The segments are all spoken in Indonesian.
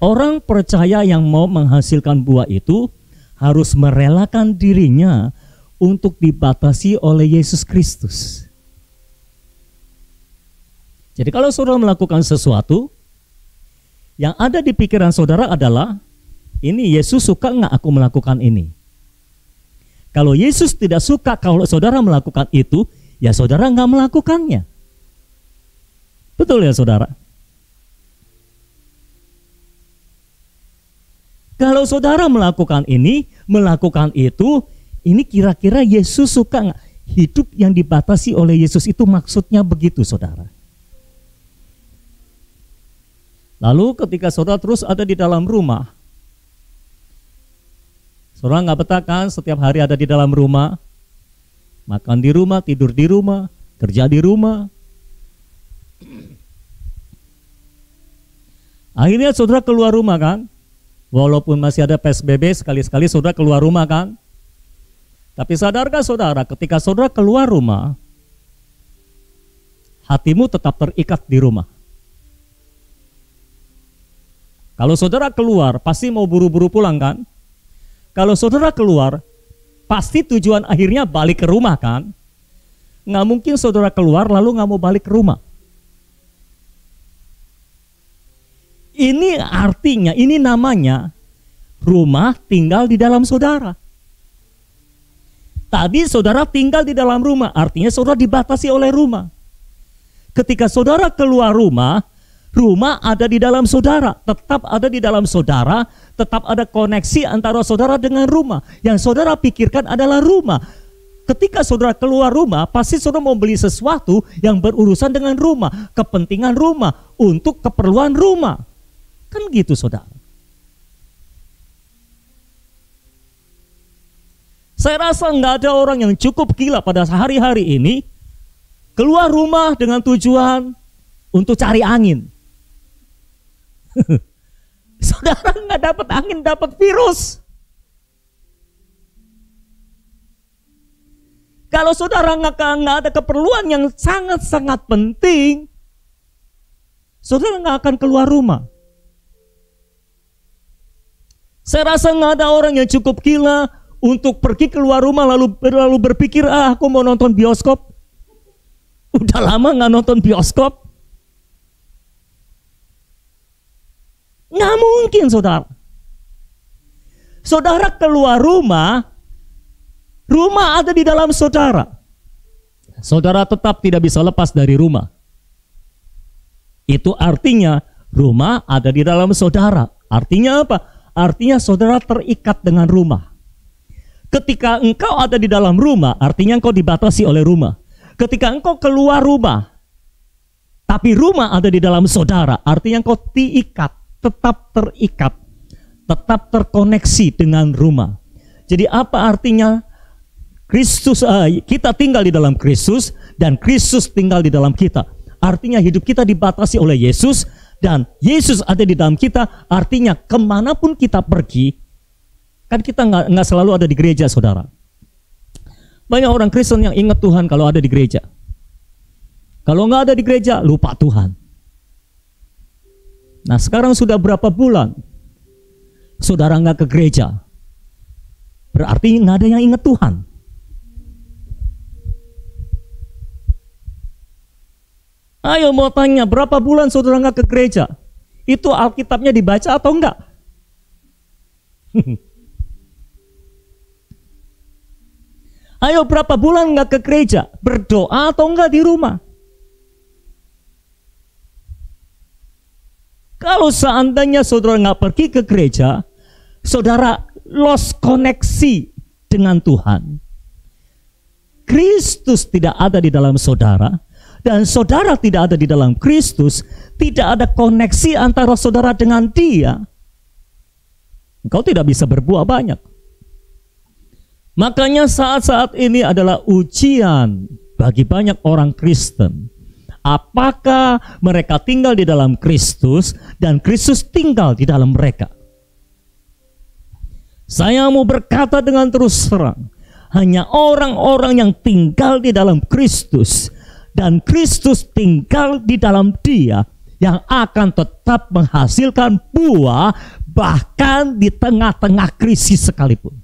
Orang percaya yang mau menghasilkan buah itu harus merelakan dirinya untuk dibatasi oleh Yesus Kristus. Jadi kalau saudara melakukan sesuatu, yang ada di pikiran saudara adalah, ini Yesus suka nggak aku melakukan ini? Kalau Yesus tidak suka kalau saudara melakukan itu, ya saudara nggak melakukannya. Betul ya saudara? Kalau saudara melakukan ini, melakukan itu, ini kira-kira Yesus suka nggak? Hidup yang dibatasi oleh Yesus itu maksudnya begitu saudara. Lalu ketika saudara terus ada di dalam rumah, saudara nggak betah kan setiap hari ada di dalam rumah, makan di rumah, tidur di rumah, kerja di rumah. Akhirnya saudara keluar rumah kan, walaupun masih ada PSBB, sekali-sekali saudara keluar rumah kan. Tapi sadarkah saudara, ketika saudara keluar rumah, hatimu tetap terikat di rumah. Kalau saudara keluar, pasti mau buru-buru pulang kan? Kalau saudara keluar, pasti tujuan akhirnya balik ke rumah kan? Nggak mungkin saudara keluar lalu nggak mau balik ke rumah. Ini artinya, ini namanya rumah tinggal di dalam saudara. Tadi saudara tinggal di dalam rumah, artinya saudara dibatasi oleh rumah. Ketika saudara keluar rumah, rumah ada di dalam saudara, tetap ada di dalam saudara, tetap ada koneksi antara saudara dengan rumah. Yang saudara pikirkan adalah rumah. Ketika saudara keluar rumah, pasti saudara mau beli sesuatu yang berurusan dengan rumah, kepentingan rumah, untuk keperluan rumah. Kan gitu saudara. Saya rasa nggak ada orang yang cukup gila pada hari-hari ini keluar rumah dengan tujuan untuk cari angin. Saudara nggak dapat angin, dapat virus. Kalau saudara nggak ada keperluan yang sangat-sangat penting, saudara nggak akan keluar rumah. Saya rasa nggak ada orang yang cukup gila untuk pergi keluar rumah lalu berpikir, aku mau nonton bioskop. Udah lama nggak nonton bioskop. Nggak mungkin saudara. Saudara keluar rumah, rumah ada di dalam saudara. Saudara tetap tidak bisa lepas dari rumah. Itu artinya rumah ada di dalam saudara. Artinya apa? Artinya saudara terikat dengan rumah. Ketika engkau ada di dalam rumah, artinya engkau dibatasi oleh rumah. Ketika engkau keluar rumah, tapi rumah ada di dalam saudara, artinya engkau diikat, tetap terikat, tetap terkoneksi dengan rumah. Jadi apa artinya Kristus? Kita tinggal di dalam Kristus dan Kristus tinggal di dalam kita. Artinya hidup kita dibatasi oleh Yesus dan Yesus ada di dalam kita. Artinya kemanapun kita pergi, kan kita nggak selalu ada di gereja saudara. Banyak orang Kristen yang ingat Tuhan kalau ada di gereja. Kalau nggak ada di gereja, lupa Tuhan. Nah sekarang sudah berapa bulan saudara nggak ke gereja? Berarti nggak ada yang ingat Tuhan. Ayo mau tanya, berapa bulan saudara nggak ke gereja? Itu Alkitabnya dibaca atau enggak? Ayo berapa bulan nggak ke gereja? Berdoa atau enggak di rumah? Kalau seandainya saudara nggak pergi ke gereja, saudara lost koneksi dengan Tuhan. Kristus tidak ada di dalam saudara, dan saudara tidak ada di dalam Kristus, tidak ada koneksi antara saudara dengan Dia. Engkau tidak bisa berbuah banyak. Makanya saat-saat ini adalah ujian bagi banyak orang Kristen. Apakah mereka tinggal di dalam Kristus dan Kristus tinggal di dalam mereka? Saya mau berkata dengan terus terang, hanya orang-orang yang tinggal di dalam Kristus dan Kristus tinggal di dalam dia, yang akan tetap menghasilkan buah bahkan di tengah-tengah krisis sekalipun.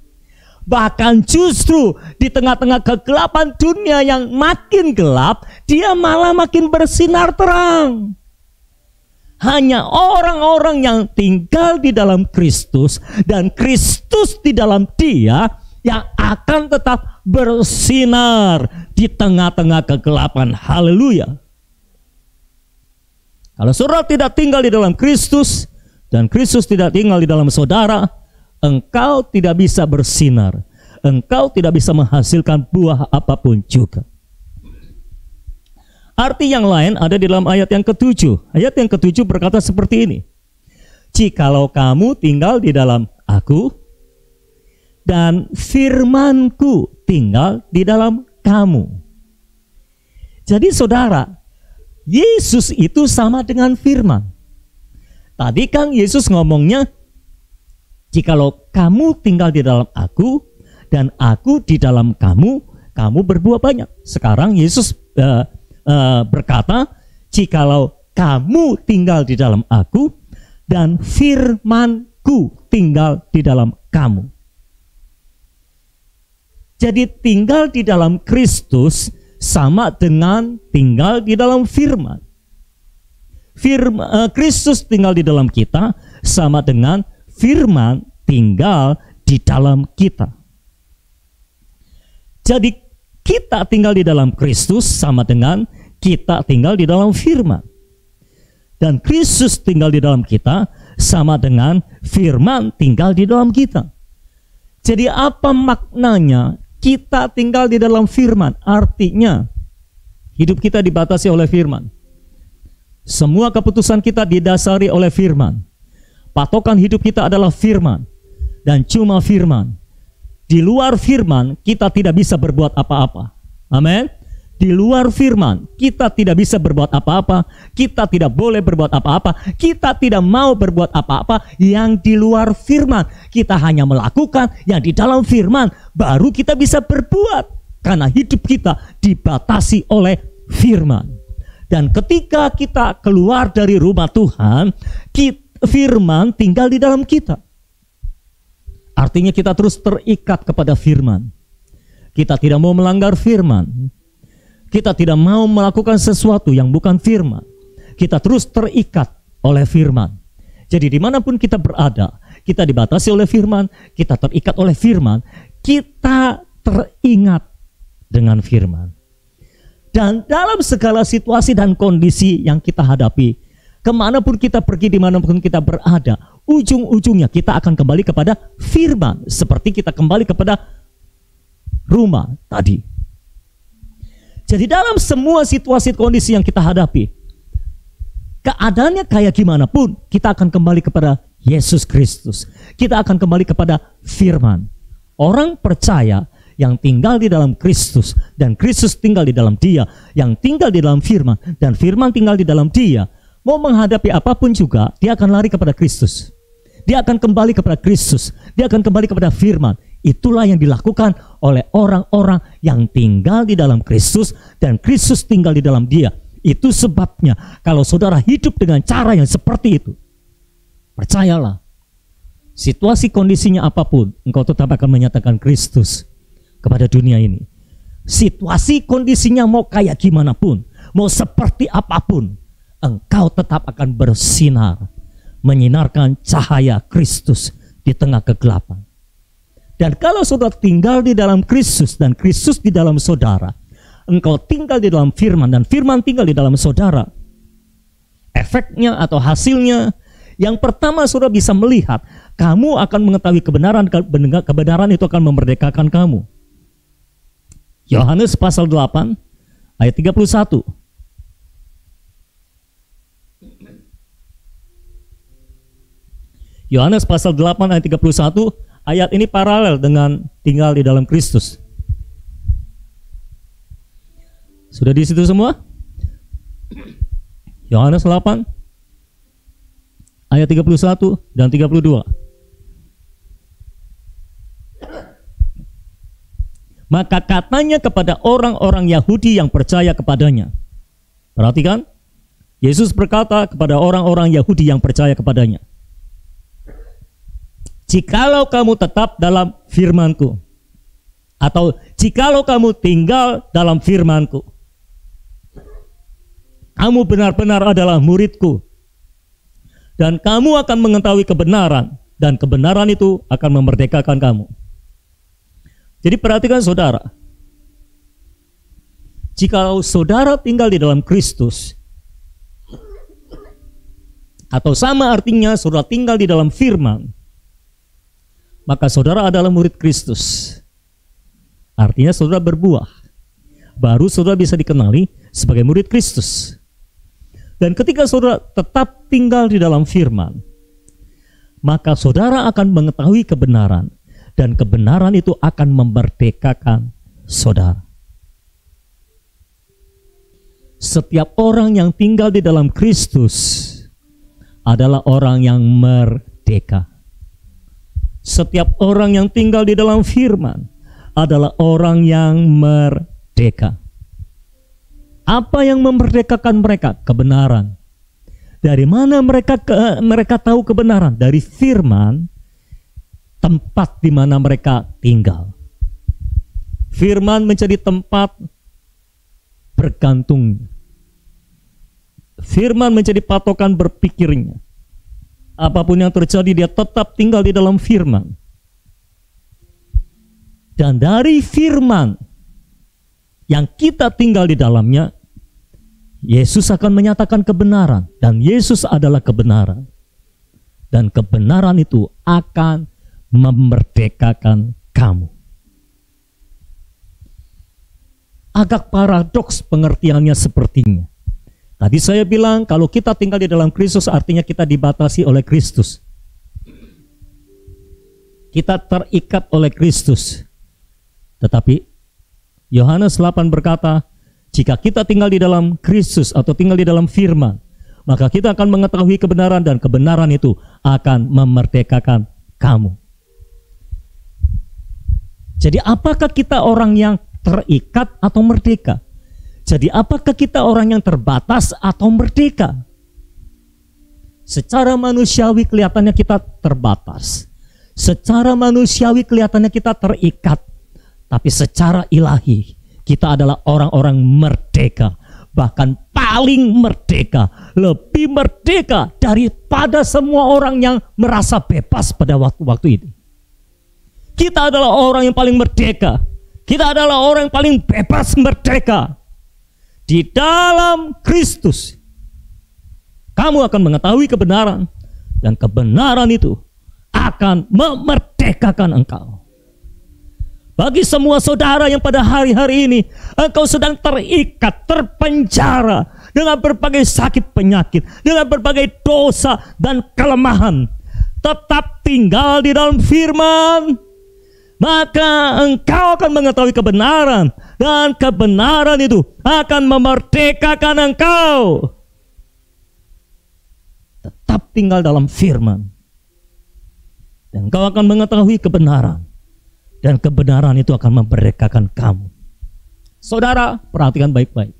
Bahkan justru di tengah-tengah kegelapan dunia yang makin gelap, dia malah makin bersinar terang. Hanya orang-orang yang tinggal di dalam Kristus dan Kristus di dalam dia yang akan tetap bersinar di tengah-tengah kegelapan. Haleluya. Kalau saudara tidak tinggal di dalam Kristus dan Kristus tidak tinggal di dalam saudara, engkau tidak bisa bersinar. Engkau tidak bisa menghasilkan buah apapun juga. Arti yang lain ada di dalam ayat yang ke-7. Ayat yang ke-7 berkata seperti ini. Jikalau kamu tinggal di dalam aku dan firmanku tinggal di dalam kamu. Jadi saudara, Yesus itu sama dengan firman. Tadi kan Yesus ngomongnya, jikalau kamu tinggal di dalam aku dan aku di dalam kamu, kamu berbuah banyak. Sekarang Yesus berkata, jikalau kamu tinggal di dalam aku dan firmanku tinggal di dalam kamu. Jadi tinggal di dalam Kristus sama dengan tinggal di dalam firman. Kristus tinggal di dalam kita sama dengan firman tinggal di dalam kita. Jadi kita tinggal di dalam Kristus sama dengan kita tinggal di dalam firman. Dan Kristus tinggal di dalam kita sama dengan firman tinggal di dalam kita. Jadi apa maknanya kita tinggal di dalam firman? Artinya hidup kita dibatasi oleh firman. Semua keputusan kita didasari oleh firman. Patokan hidup kita adalah firman dan cuma firman. Di luar firman kita tidak bisa berbuat apa-apa. Amin. Di luar firman kita tidak bisa berbuat apa-apa. Kita tidak boleh berbuat apa-apa. Kita tidak mau berbuat apa-apa yang di luar firman. Kita hanya melakukan yang di dalam firman. Baru kita bisa berbuat. Karena hidup kita dibatasi oleh firman. Dan ketika kita keluar dari rumah Tuhan, firman tinggal di dalam kita. Artinya kita terus terikat kepada firman. Kita tidak mau melanggar firman. Kita tidak mau melakukan sesuatu yang bukan firman. Kita terus terikat oleh firman. Jadi dimanapun kita berada, kita dibatasi oleh firman, kita terikat oleh firman, kita teringat dengan firman. Dan dalam segala situasi dan kondisi yang kita hadapi, kemanapun kita pergi, dimanapun kita berada, ujung-ujungnya kita akan kembali kepada firman. Seperti kita kembali kepada rumah tadi. Jadi dalam semua situasi kondisi yang kita hadapi, keadaannya kayak gimana pun, kita akan kembali kepada Yesus Kristus. Kita akan kembali kepada firman. Orang percaya yang tinggal di dalam Kristus dan Kristus tinggal di dalam dia, yang tinggal di dalam firman dan firman tinggal di dalam dia, mau menghadapi apapun juga, dia akan lari kepada Kristus. Dia akan kembali kepada Kristus. Dia akan kembali kepada firman. Itulah yang dilakukan oleh orang-orang yang tinggal di dalam Kristus dan Kristus tinggal di dalam dia. Itu sebabnya kalau saudara hidup dengan cara yang seperti itu, percayalah, situasi kondisinya apapun, engkau tetap akan menyatakan Kristus kepada dunia ini. Situasi kondisinya mau kayak gimana pun, mau seperti apapun, engkau tetap akan bersinar, menyinarkan cahaya Kristus di tengah kegelapan. Dan kalau saudara tinggal di dalam Kristus dan Kristus di dalam saudara, engkau tinggal di dalam firman dan firman tinggal di dalam saudara, efeknya atau hasilnya, yang pertama saudara bisa melihat, kamu akan mengetahui kebenaran, kebenaran itu akan memerdekakan kamu. Yohanes pasal 8 ayat 31. Yohanes pasal 8 ayat 31. Ayat ini paralel dengan tinggal di dalam Kristus. Sudah di situ semua? Yohanes 8 ayat 31 dan 32. Maka katanya kepada orang-orang Yahudi yang percaya kepadanya. Perhatikan, Yesus berkata kepada orang-orang Yahudi yang percaya kepadanya, jikalau kamu tetap dalam firman-Ku, atau jikalau kamu tinggal dalam firman-Ku, kamu benar-benar adalah murid-Ku, dan kamu akan mengetahui kebenaran, dan kebenaran itu akan memerdekakan kamu. Jadi perhatikan saudara, jikalau saudara tinggal di dalam Kristus, atau sama artinya saudara tinggal di dalam firman, maka saudara adalah murid Kristus. Artinya saudara berbuah, baru saudara bisa dikenali sebagai murid Kristus. Dan ketika saudara tetap tinggal di dalam firman, maka saudara akan mengetahui kebenaran, dan kebenaran itu akan memerdekakan saudara. Setiap orang yang tinggal di dalam Kristus adalah orang yang merdeka. Setiap orang yang tinggal di dalam firman adalah orang yang merdeka. Apa yang memerdekakan mereka? Kebenaran. Dari mana mereka tahu kebenaran? Dari firman, tempat di mana mereka tinggal. Firman menjadi tempat bergantung. Firman menjadi patokan berpikirnya. Apapun yang terjadi, dia tetap tinggal di dalam firman. Dan dari firman yang kita tinggal di dalamnya, Yesus akan menyatakan kebenaran. Dan Yesus adalah kebenaran. Dan kebenaran itu akan memerdekakan kamu. Agak paradoks pengertiannya sepertinya. Tadi saya bilang kalau kita tinggal di dalam Kristus artinya kita dibatasi oleh Kristus. Kita terikat oleh Kristus. Tetapi Yohanes 8 berkata, jika kita tinggal di dalam Kristus atau tinggal di dalam firman, maka kita akan mengetahui kebenaran, dan kebenaran itu akan memerdekakan kamu. Jadi apakah kita orang yang terikat atau merdeka? Jadi apakah kita orang yang terbatas atau merdeka? Secara manusiawi kelihatannya kita terbatas. Secara manusiawi kelihatannya kita terikat. Tapi secara ilahi kita adalah orang-orang merdeka. Bahkan paling merdeka. Lebih merdeka daripada semua orang yang merasa bebas pada waktu-waktu ini. Kita adalah orang yang paling merdeka. Kita adalah orang yang paling bebas merdeka. Di dalam Kristus kamu akan mengetahui kebenaran, dan kebenaran itu akan memerdekakan engkau. Bagi semua saudara yang pada hari-hari ini engkau sedang terikat, terpenjara dengan berbagai sakit penyakit, dengan berbagai dosa dan kelemahan, tetap tinggal di dalam firman, maka engkau akan mengetahui kebenaran, dan kebenaran itu akan memerdekakan engkau. Tetap tinggal dalam firman, dan engkau akan mengetahui kebenaran, dan kebenaran itu akan memerdekakan kamu. Saudara, perhatikan baik-baik.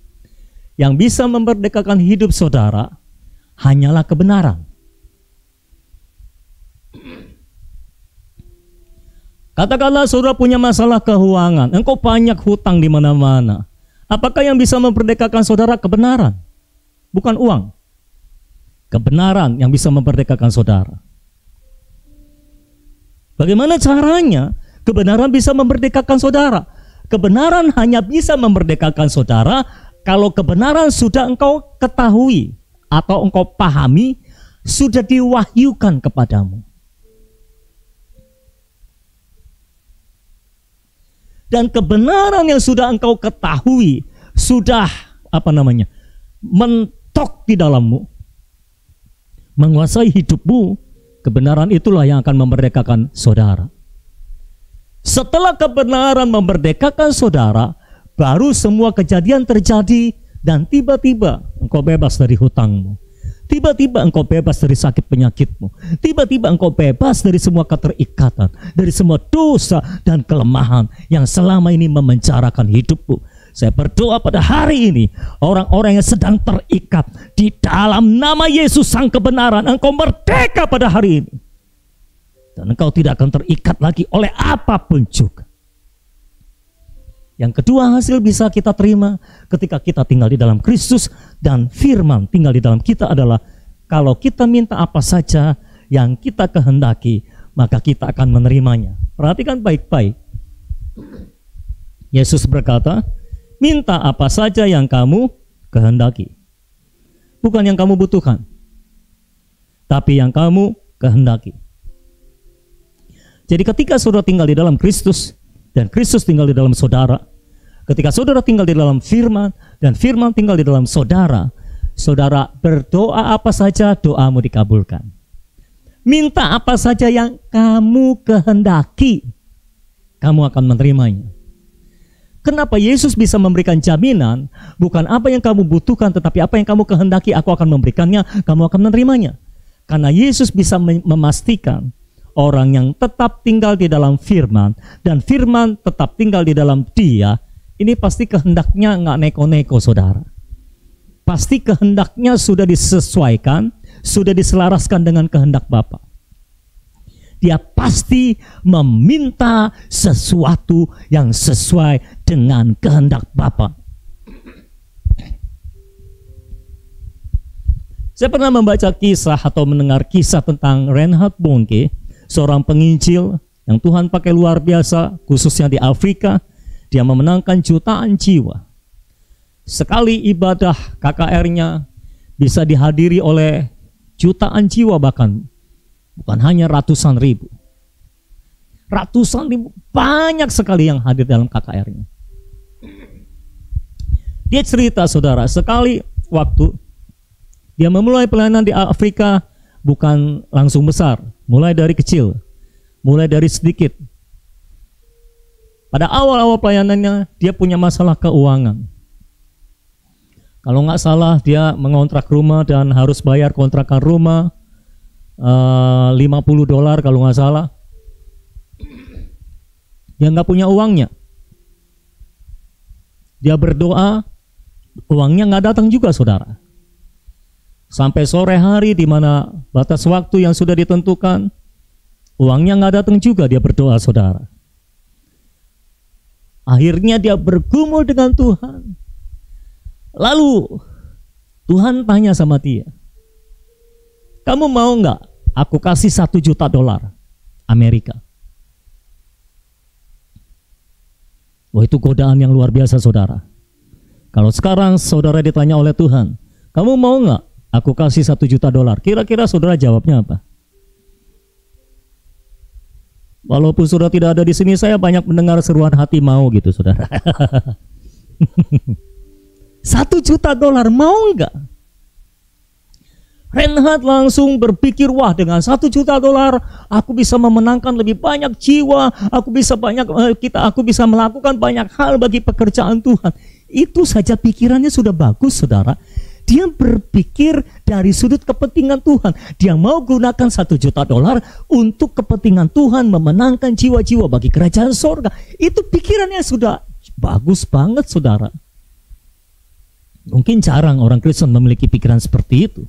Yang bisa memerdekakan hidup saudara hanyalah kebenaran. Katakanlah saudara punya masalah keuangan, engkau banyak hutang di mana-mana. Apakah yang bisa memerdekakan saudara? Kebenaran, bukan uang. Kebenaran yang bisa memerdekakan saudara. Bagaimana caranya kebenaran bisa memerdekakan saudara? Kebenaran hanya bisa memerdekakan saudara kalau kebenaran sudah engkau ketahui atau engkau pahami, sudah diwahyukan kepadamu. Dan kebenaran yang sudah engkau ketahui, sudah mentok di dalammu, menguasai hidupmu, kebenaran itulah yang akan memerdekakan saudara. Setelah kebenaran memerdekakan saudara, baru semua kejadian terjadi, dan tiba-tiba engkau bebas dari hutangmu. Tiba-tiba engkau bebas dari sakit penyakitmu. Tiba-tiba engkau bebas dari semua keterikatan, dari semua dosa dan kelemahan yang selama ini memenjarakan hidupmu. Saya berdoa pada hari ini, orang-orang yang sedang terikat di dalam nama Yesus Sang Kebenaran, engkau merdeka pada hari ini. Dan engkau tidak akan terikat lagi oleh apapun juga. Yang kedua, hasil bisa kita terima ketika kita tinggal di dalam Kristus dan firman tinggal di dalam kita adalah, kalau kita minta apa saja yang kita kehendaki, maka kita akan menerimanya. Perhatikan baik-baik. Yesus berkata, minta apa saja yang kamu kehendaki. Bukan yang kamu butuhkan, tapi yang kamu kehendaki. Jadi ketika saudara tinggal di dalam Kristus dan Kristus tinggal di dalam saudara, ketika saudara tinggal di dalam firman dan firman tinggal di dalam saudara, saudara berdoa apa saja, doamu dikabulkan. Minta apa saja yang kamu kehendaki, kamu akan menerimanya. Kenapa Yesus bisa memberikan jaminan? Bukan apa yang kamu butuhkan, tetapi apa yang kamu kehendaki, aku akan memberikannya, kamu akan menerimanya. Karena Yesus bisa memastikan orang yang tetap tinggal di dalam firman, dan firman tetap tinggal di dalam dia, ini pasti kehendaknya nggak neko-neko, saudara. Pasti kehendaknya sudah disesuaikan, sudah diselaraskan dengan kehendak Bapa. Dia pasti meminta sesuatu yang sesuai dengan kehendak Bapa. Saya pernah membaca kisah atau mendengar kisah tentang Reinhard Bonnke, seorang penginjil yang Tuhan pakai luar biasa, khususnya di Afrika. Dia memenangkan jutaan jiwa. Sekali ibadah KKR-nya bisa dihadiri oleh jutaan jiwa, bahkan bukan hanya ratusan ribu. Ratusan ribu, banyak sekali yang hadir dalam KKR-nya. Dia cerita, saudara, sekali waktu dia memulai pelayanan di Afrika, bukan langsung besar, mulai dari kecil, mulai dari sedikit. Pada awal-awal pelayanannya, dia punya masalah keuangan. Kalau nggak salah, dia mengontrak rumah dan harus bayar kontrakan rumah $50 kalau nggak salah. Dia nggak punya uangnya. Dia berdoa, uangnya nggak datang juga, saudara. Sampai sore hari di mana batas waktu yang sudah ditentukan, uangnya nggak datang juga. Dia berdoa, saudara. Akhirnya dia bergumul dengan Tuhan. Lalu Tuhan tanya sama dia, kamu mau nggak aku kasih $1 juta Amerika? Oh, itu godaan yang luar biasa, saudara. Kalau sekarang saudara ditanya oleh Tuhan, kamu mau nggak aku kasih $1 juta? Kira-kira saudara jawabnya apa? Walaupun saudara tidak ada di sini, saya banyak mendengar seruan hati mau gitu, saudara. $1 juta mau nggak? Reinhard langsung berpikir, wah, dengan $1 juta aku bisa memenangkan lebih banyak jiwa, aku bisa melakukan banyak hal bagi pekerjaan Tuhan. Itu saja pikirannya sudah bagus, saudara. Dia berpikir dari sudut kepentingan Tuhan. Dia mau gunakan $1 juta untuk kepentingan Tuhan, memenangkan jiwa-jiwa bagi kerajaan sorga. Itu pikirannya sudah bagus banget, saudara. Mungkin jarang orang Kristen memiliki pikiran seperti itu.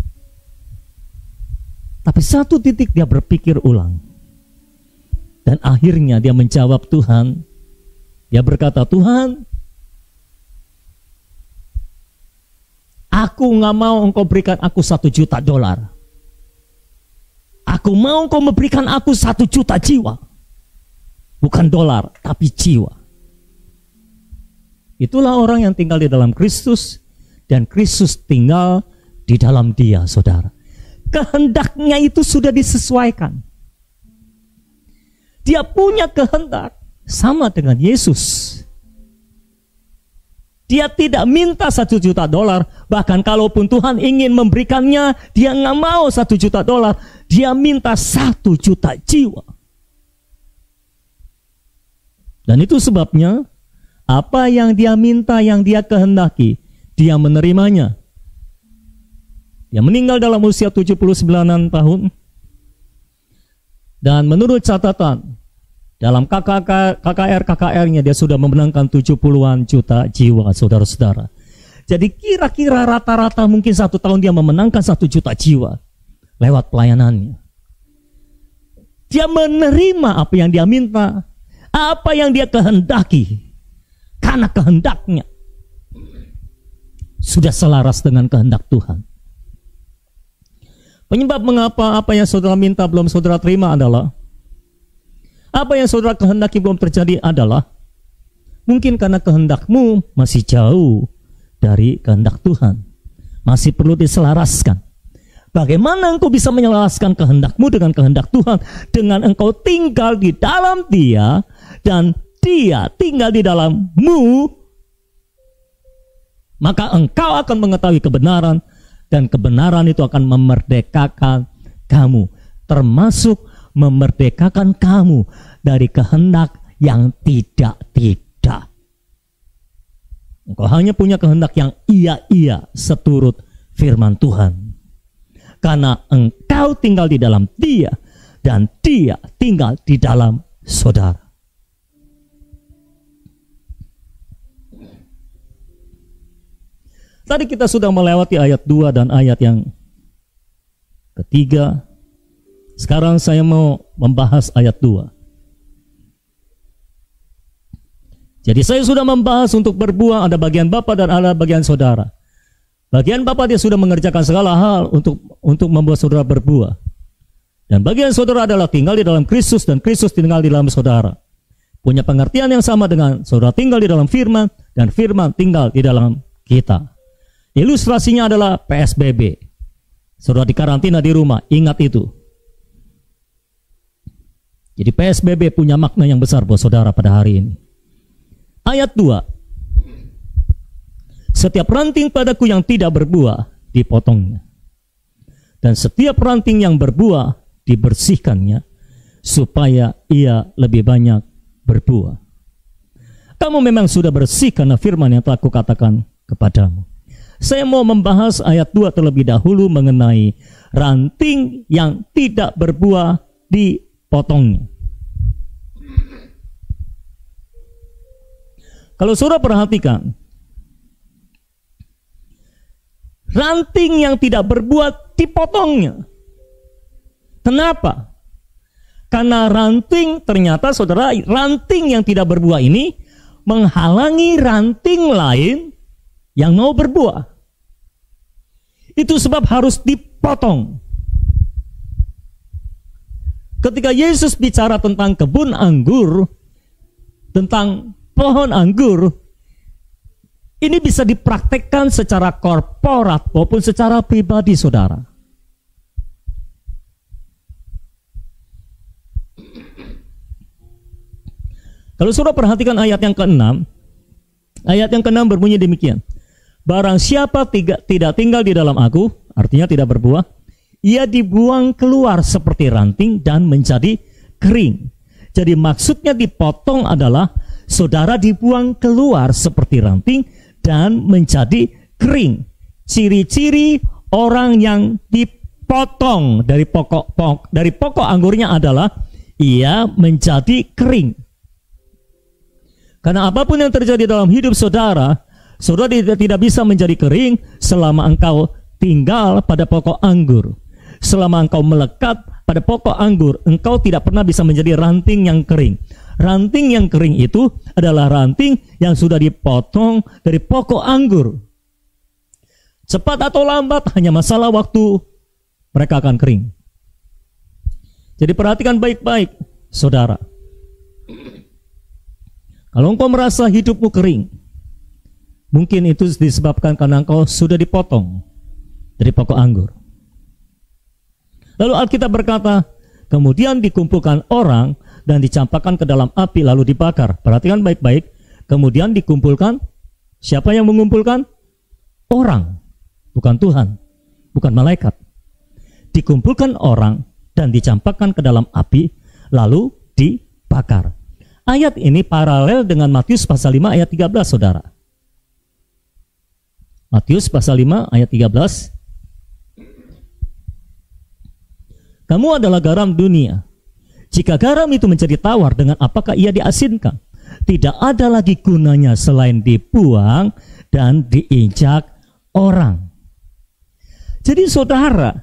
Tapi satu titik dia berpikir ulang. Dan akhirnya dia menjawab Tuhan. Dia berkata, Tuhan, aku nggak mau engkau berikan aku $1 juta. Aku mau engkau memberikan aku 1 juta jiwa. Bukan dolar, tapi jiwa. Itulah orang yang tinggal di dalam Kristus. Dan Kristus tinggal di dalam dia, saudara. Kehendaknya itu sudah disesuaikan. Dia punya kehendak sama dengan Yesus. Dia tidak minta $1 juta. Bahkan kalaupun Tuhan ingin memberikannya, dia nggak mau $1 juta. Dia minta 1 juta jiwa. Dan itu sebabnya apa yang dia minta, yang dia kehendaki, dia menerimanya. Dia meninggal dalam usia 79 tahun. Dan menurut catatan, Dalam KKR-nya dia sudah memenangkan 70-an juta jiwa, saudara-saudara. Jadi kira-kira rata-rata mungkin 1 tahun dia memenangkan 1 juta jiwa lewat pelayanannya. Dia menerima apa yang dia minta, apa yang dia kehendaki, karena kehendaknya sudah selaras dengan kehendak Tuhan. Penyebab mengapa apa yang saudara minta belum saudara terima adalah, apa yang saudara kehendaki belum terjadi adalah, mungkin karena kehendakmu masih jauh dari kehendak Tuhan, masih perlu diselaraskan. Bagaimana engkau bisa menyelaraskan kehendakmu dengan kehendak Tuhan? Dengan engkau tinggal di dalam Dia dan Dia tinggal di dalammu, maka engkau akan mengetahui kebenaran, dan kebenaran itu akan memerdekakan kamu, termasuk memerdekakan kamu dari kehendak yang tidak. Engkau hanya punya kehendak yang iya seturut firman Tuhan. Karena engkau tinggal di dalam Dia dan Dia tinggal di dalam saudara. Tadi kita sudah melewati ayat 2 dan ayat yang ketiga. Sekarang saya mau membahas ayat 2. Jadi saya sudah membahas untuk berbuah, ada bagian Bapa dan ada bagian saudara. Bagian Bapa dia sudah mengerjakan segala hal untuk membuat saudara berbuah. Dan bagian saudara adalah tinggal di dalam Kristus dan Kristus tinggal di dalam saudara. Punya pengertian yang sama dengan saudara tinggal di dalam firman dan firman tinggal di dalam kita. Ilustrasinya adalah PSBB. Saudara dikarantina di rumah, ingat itu. Jadi PSBB punya makna yang besar buat saudara pada hari ini. Ayat 2. Setiap ranting padaku yang tidak berbuah, dipotongnya. Dan setiap ranting yang berbuah, dibersihkannya, supaya ia lebih banyak berbuah. Kamu memang sudah bersih karena firman yang telah kukatakan kepadamu. Saya mau membahas ayat 2 terlebih dahulu mengenai ranting yang tidak berbuah dipotongnya. Kalau saudara perhatikan, ranting yang tidak berbuah dipotongnya. Kenapa? Karena ranting, ternyata saudara, ranting yang tidak berbuah ini menghalangi ranting lain yang mau berbuah. Itu sebab harus dipotong. Ketika Yesus bicara tentang kebun anggur, tentang pohon anggur, ini bisa dipraktekkan secara korporat maupun secara pribadi saudara. Kalau saudara perhatikan ayat yang ke-6, ayat yang ke-6 berbunyi demikian. Barang siapa tidak tinggal di dalam aku, artinya tidak berbuah, ia dibuang keluar seperti ranting dan menjadi kering. Jadi maksudnya dipotong adalah saudara dibuang keluar seperti ranting dan menjadi kering. Ciri-ciri orang yang dipotong dari pokok anggurnya adalah ia menjadi kering. Karena apapun yang terjadi dalam hidup saudara, saudara tidak bisa menjadi kering selama engkau tinggal pada pokok anggur. Selama engkau melekat pada pokok anggur, engkau tidak pernah bisa menjadi ranting yang kering. Ranting yang kering itu adalah ranting yang sudah dipotong dari pokok anggur. Cepat atau lambat, hanya masalah waktu, mereka akan kering. Jadi perhatikan baik-baik, saudara. Kalau engkau merasa hidupmu kering, mungkin itu disebabkan karena engkau sudah dipotong dari pokok anggur. Lalu Alkitab berkata, kemudian dikumpulkan orang dan dicampakkan ke dalam api lalu dibakar. Perhatikan baik-baik. Kemudian dikumpulkan, siapa yang mengumpulkan? Orang, bukan Tuhan, bukan malaikat. Dikumpulkan orang dan dicampakkan ke dalam api lalu dibakar. Ayat ini paralel dengan Matius pasal 5 ayat 13 saudara. Matius pasal 5 ayat 13. Kamu adalah garam dunia. Jika garam itu menjadi tawar, dengan apakah ia diasinkan? Tidak ada lagi gunanya selain dibuang dan diinjak orang. Jadi saudara,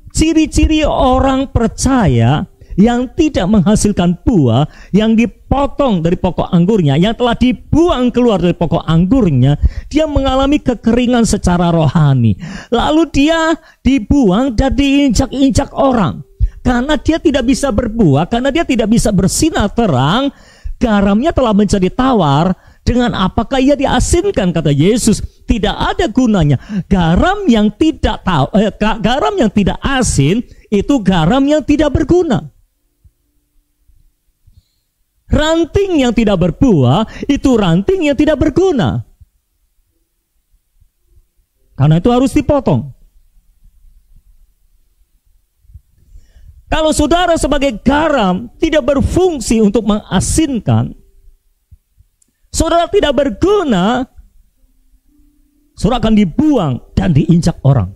ciri-ciri orang percaya yang tidak menghasilkan buah, yang dipotong dari pokok anggurnya, yang telah dibuang keluar dari pokok anggurnya, dia mengalami kekeringan secara rohani. Lalu dia dibuang dan diinjak-injak orang. Karena dia tidak bisa berbuah, karena dia tidak bisa bersinar terang, garamnya telah menjadi tawar. Dengan apakah ia diasinkan, kata Yesus? Tidak ada gunanya. Garam yang tidak asin itu garam yang tidak berguna. Ranting yang tidak berbuah itu ranting yang tidak berguna. Karena itu harus dipotong. Kalau saudara sebagai garam tidak berfungsi untuk mengasinkan, saudara tidak berguna, saudara akan dibuang dan diinjak orang.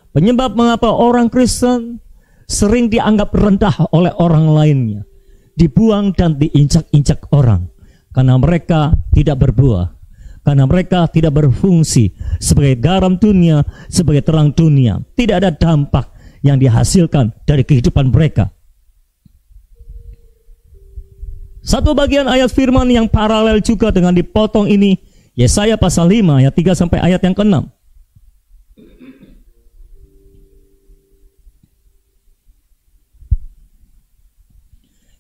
Penyebab mengapa orang Kristen sering dianggap rendah oleh orang lainnya, dibuang dan diinjak-injak orang, karena mereka tidak berbuah, karena mereka tidak berfungsi sebagai garam dunia, sebagai terang dunia. Tidak ada dampak yang dihasilkan dari kehidupan mereka. Satu bagian ayat firman yang paralel juga dengan dipotong ini, Yesaya pasal 5 ayat 3 sampai ayat yang ke-6.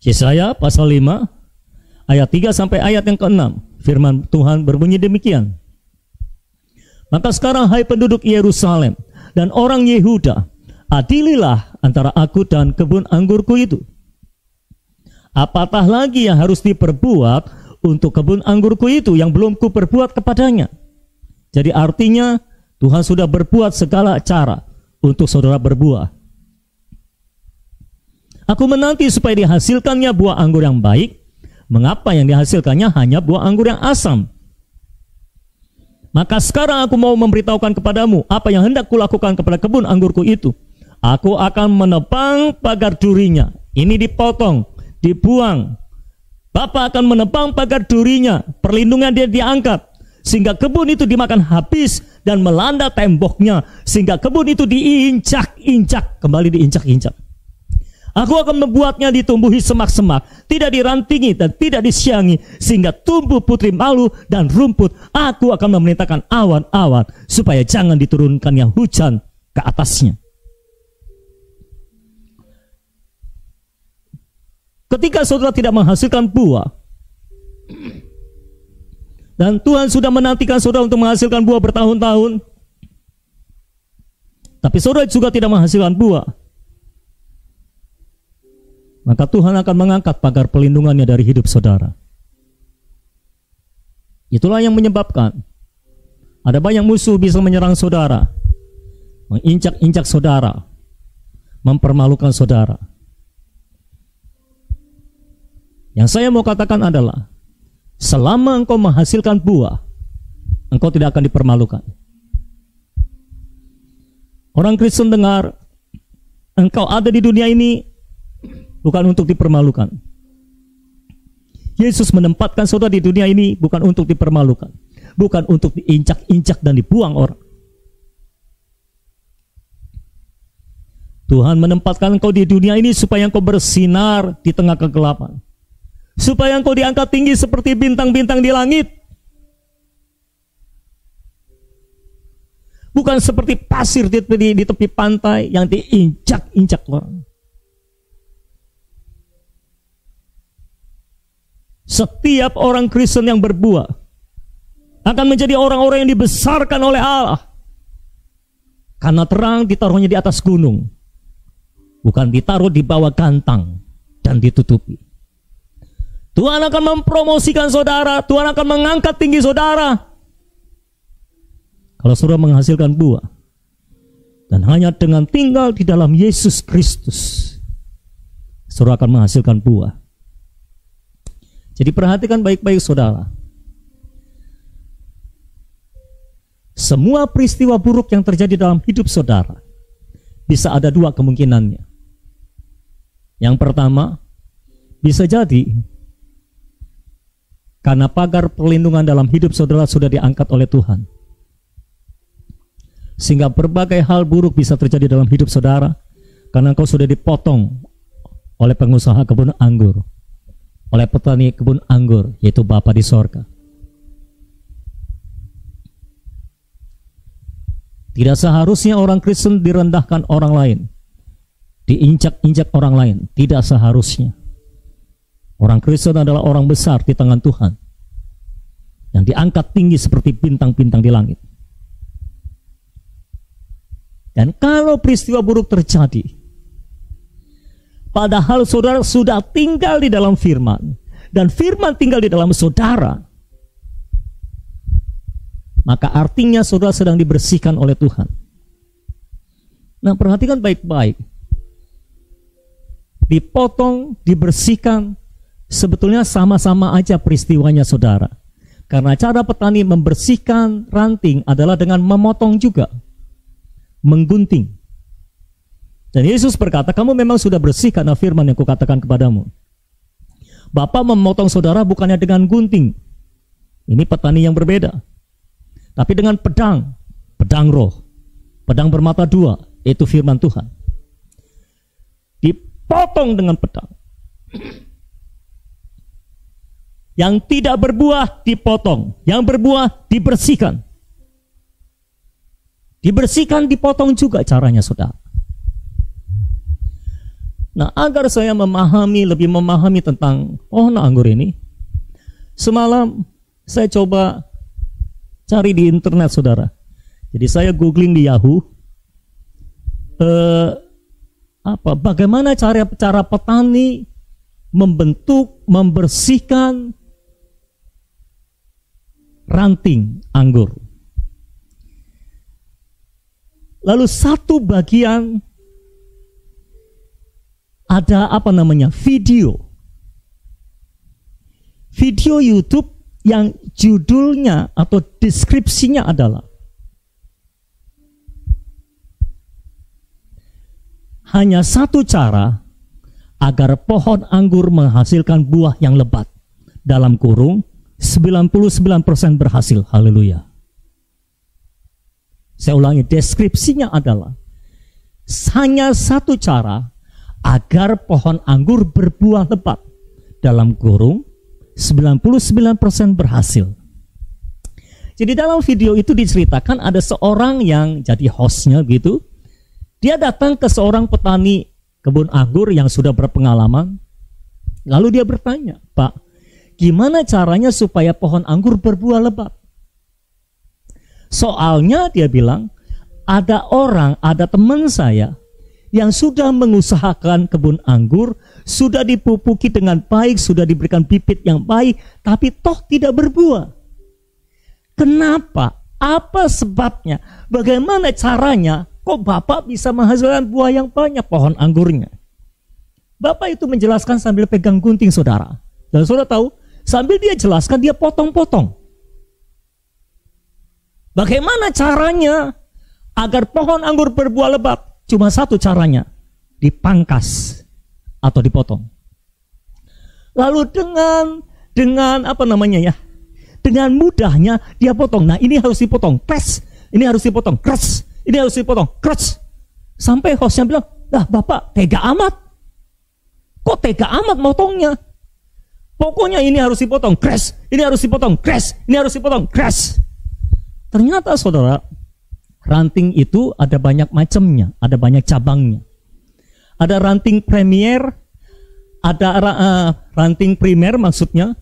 Yesaya pasal 5 ayat 3 sampai ayat yang ke-6. Firman Tuhan berbunyi demikian. Maka sekarang hai penduduk Yerusalem dan orang Yehuda, adililah antara aku dan kebun anggurku itu. Apatah lagi yang harus diperbuat untuk kebun anggurku itu yang belum kuperbuat kepadanya? Jadi artinya Tuhan sudah berbuat segala cara untuk saudara berbuah. Aku menanti supaya dihasilkannya buah anggur yang baik. Mengapa yang dihasilkannya hanya buah anggur yang asam? Maka sekarang aku mau memberitahukan kepadamu apa yang hendak kulakukan kepada kebun anggurku itu. Aku akan menebang pagar durinya. Ini dipotong, dibuang. Bapak akan menebang pagar durinya, perlindungan dia diangkat, sehingga kebun itu dimakan habis dan melanda temboknya, sehingga kebun itu diinjak-injak, kembali diinjak-injak. Aku akan membuatnya ditumbuhi semak-semak, tidak dirantingi dan tidak disiangi, sehingga tumbuh putri malu dan rumput. Aku akan memerintahkan awan-awan supaya jangan diturunkannya hujan ke atasnya. Ketika saudara tidak menghasilkan buah, dan Tuhan sudah menantikan saudara untuk menghasilkan buah bertahun-tahun, tapi saudara juga tidak menghasilkan buah, maka Tuhan akan mengangkat pagar pelindungannya dari hidup saudara. Itulah yang menyebabkan ada banyak musuh bisa menyerang saudara, menginjak-injak saudara, mempermalukan saudara. Yang saya mau katakan adalah, selama engkau menghasilkan buah, engkau tidak akan dipermalukan. Orang Kristen dengar, engkau ada di dunia ini bukan untuk dipermalukan. Yesus menempatkan saudara di dunia ini bukan untuk dipermalukan, bukan untuk diinjak-injak dan dibuang orang. Tuhan menempatkan engkau di dunia ini supaya engkau bersinar di tengah kegelapan, supaya engkau diangkat tinggi seperti bintang-bintang di langit. Bukan seperti pasir di tepi pantai yang diinjak-injak orang. Setiap orang Kristen yang berbuah akan menjadi orang-orang yang dibesarkan oleh Allah. Karena terang ditaruhnya di atas gunung, bukan ditaruh di bawah gantang dan ditutupi. Tuhan akan mempromosikan saudara, Tuhan akan mengangkat tinggi saudara kalau saudara menghasilkan buah. Dan hanya dengan tinggal di dalam Yesus Kristus, saudara akan menghasilkan buah. Jadi perhatikan baik-baik saudara. Semua peristiwa buruk yang terjadi dalam hidup saudara bisa ada dua kemungkinannya. Yang pertama, Bisa jadi karena pagar perlindungan dalam hidup saudara sudah diangkat oleh Tuhan, sehingga berbagai hal buruk bisa terjadi dalam hidup saudara karena engkau sudah dipotong oleh pengusaha kebun anggur, oleh petani kebun anggur, yaitu Bapa di sorga. Tidak seharusnya orang Kristen direndahkan orang lain, diinjak-injak orang lain. Tidak seharusnya. Orang Kristen adalah orang besar di tangan Tuhan, yang diangkat tinggi seperti bintang-bintang di langit. Dan kalau peristiwa buruk terjadi, padahal saudara sudah tinggal di dalam firman, dan firman tinggal di dalam saudara, maka artinya saudara sedang dibersihkan oleh Tuhan. Nah, perhatikan baik-baik. Dipotong, dibersihkan, sebetulnya sama-sama aja peristiwanya saudara. Karena cara petani membersihkan ranting adalah dengan memotong juga, menggunting. Dan Yesus berkata, kamu memang sudah bersih karena firman yang kukatakan kepadamu. Bapa memotong saudara bukannya dengan gunting. Ini petani yang berbeda. Tapi dengan pedang, pedang roh, pedang bermata dua, itu firman Tuhan. Dipotong dengan pedang. Yang tidak berbuah dipotong, yang berbuah dibersihkan. Dibersihkan, dipotong juga caranya saudara. Nah, agar saya lebih memahami tentang pohon anggur ini, semalam saya coba cari di internet saudara. Jadi saya googling di Yahoo, bagaimana cara petani membentuk, membersihkan ranting anggur. Lalu satu bagian ada video YouTube yang judulnya atau deskripsinya adalah hanya satu cara agar pohon anggur menghasilkan buah yang lebat, dalam kurung 99% berhasil. Haleluya. Saya ulangi, deskripsinya adalah hanya satu cara agar pohon anggur berbuah lebat, dalam kurung 99% berhasil. Jadi dalam video itu diceritakan ada seorang yang jadi hostnya gitu. Dia datang ke seorang petani kebun anggur yang sudah berpengalaman. Lalu dia bertanya, Pak, gimana caranya supaya pohon anggur berbuah lebat? Soalnya dia bilang, ada teman saya yang sudah mengusahakan kebun anggur, sudah dipupuki dengan baik, sudah diberikan bibit yang baik, tapi toh tidak berbuah. Kenapa? Apa sebabnya? Bagaimana caranya? Kok Bapak bisa menghasilkan buah yang banyak pohon anggurnya? Bapak itu menjelaskan sambil pegang gunting saudara. Dan saudara tahu, sambil dia jelaskan dia potong-potong. Bagaimana caranya agar pohon anggur berbuah lebat? Cuma satu caranya, dipangkas atau dipotong. Lalu dengan dengan mudahnya dia potong. Nah, ini harus dipotong, kres. Ini harus dipotong, kres. Ini harus dipotong, kres. Sampai hostnya bilang, "Lah, Bapak tega amat. Kok tega amat motongnya? Pokoknya ini harus dipotong, kres. Ini harus dipotong, kres. Ini harus dipotong, kres." Ternyata saudara, ranting itu ada banyak macamnya, ada banyak cabangnya. Ada ranting premier, ada ranting primer maksudnya,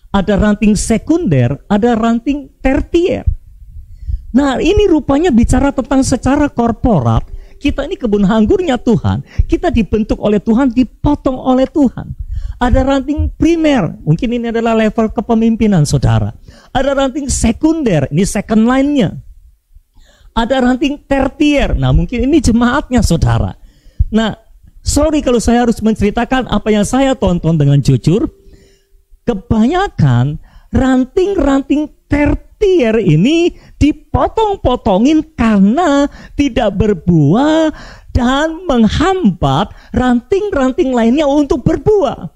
ada ranting sekunder, ada ranting tertier. Nah, ini rupanya bicara tentang secara korporat, kita ini kebun anggurnya Tuhan, kita dibentuk oleh Tuhan, dipotong oleh Tuhan. Ada ranting primer, mungkin ini adalah level kepemimpinan saudara. Ada ranting sekunder, ini second line-nya. Ada ranting tertier, nah mungkin ini jemaatnya saudara. Nah, sorry kalau saya harus menceritakan apa yang saya tonton dengan jujur. Kebanyakan ranting-ranting tertier ini dipotong-potongin karena tidak berbuah dan menghambat ranting-ranting lainnya untuk berbuah.